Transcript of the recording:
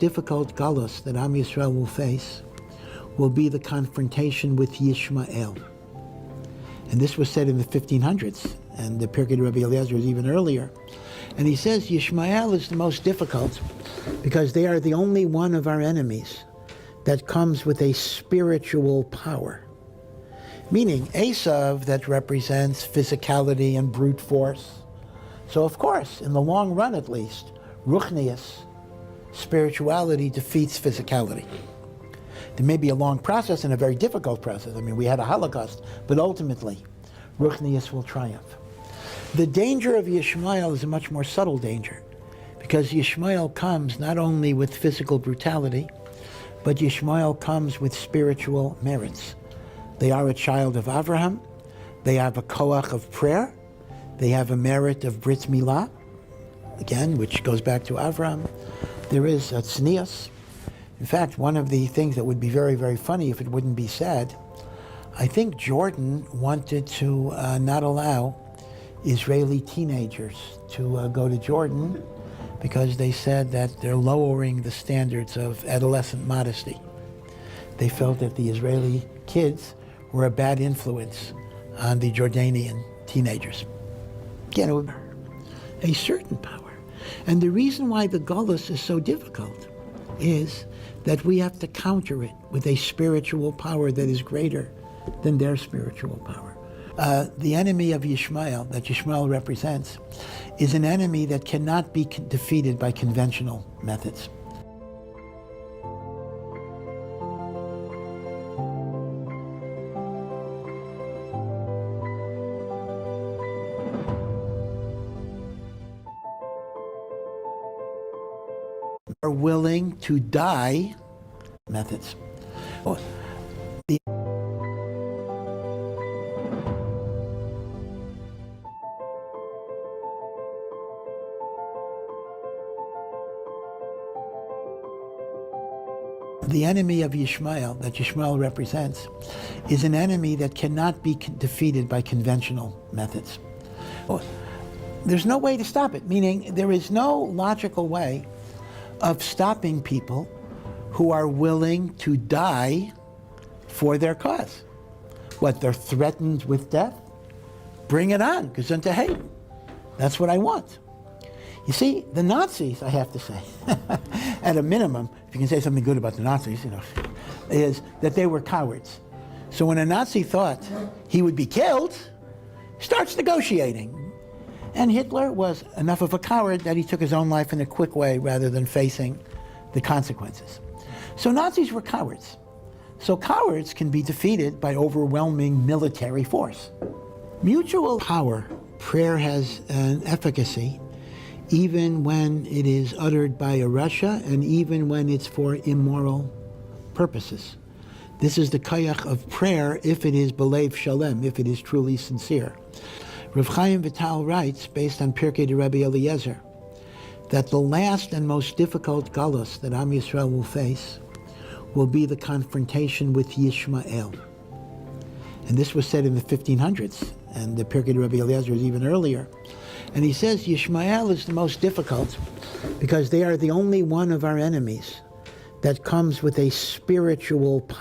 difficult galus that Am Yisrael will face will be the confrontation with Yishmael. And this was said in the 1500s, and the period of Rabbi Eliezer is even earlier. And he says Yishmael is the most difficult because they are the only one of our enemies that comes with a spiritual power. Meaning Esav, that represents physicality and brute force. So of course, in the long run at least, Ruchnius, spirituality defeats physicality. There may be a long process and a very difficult process. I mean, we had a Holocaust, but ultimately, Ruchnius will triumph. The danger of Yishmael is a much more subtle danger, because Yishmael comes not only with physical brutality, but Yishmael comes with spiritual merits. They are a child of Avraham, they have a koach of prayer, they have a merit of Brit Milah, again, which goes back to Avraham. There is a tznius. In fact, one of the things that would be very, very funny if it wouldn't be said, I think Jordan wanted to not allow Israeli teenagers to go to Jordan because they said that they're lowering the standards of adolescent modesty. They felt that the Israeli kids were a bad influence on the Jordanian teenagers. Again, a certain power. And the reason why the Golus is so difficult is that we have to counter it with a spiritual power that is greater than their spiritual power. The enemy of Yishmael, that Yishmael represents, is an enemy that cannot be defeated by conventional methods. Are willing to die methods. The enemy of Yishmael, that Yishmael represents, is an enemy that cannot be defeated by conventional methods. There's no way to stop it, meaning there is no logical way of stopping people who are willing to die for their cause. What, they're threatened with death? Bring it on, gesundheit hate. That's what I want. You see, the Nazis, I have to say, at a minimum, if you can say something good about the Nazis, is that they were cowards. So when a Nazi thought he would be killed, he starts negotiating. And Hitler was enough of a coward that he took his own life in a quick way rather than facing the consequences. So Nazis were cowards. So cowards can be defeated by overwhelming military force. Mutual power, prayer has an efficacy even when it is uttered by a Russia and even when it's for immoral purposes. This is the koyach of prayer if it is belev shalem, if it is truly sincere. Rav Chaim Vital writes, based on Pirkei de Rabbi Eliezer, that the last and most difficult galus that Am Yisrael will face will be the confrontation with Yishmael. And this was said in the 1500s, and the Pirkei de Rabbi Eliezer is even earlier. And he says Yishmael is the most difficult because they are the only one of our enemies that comes with a spiritual power.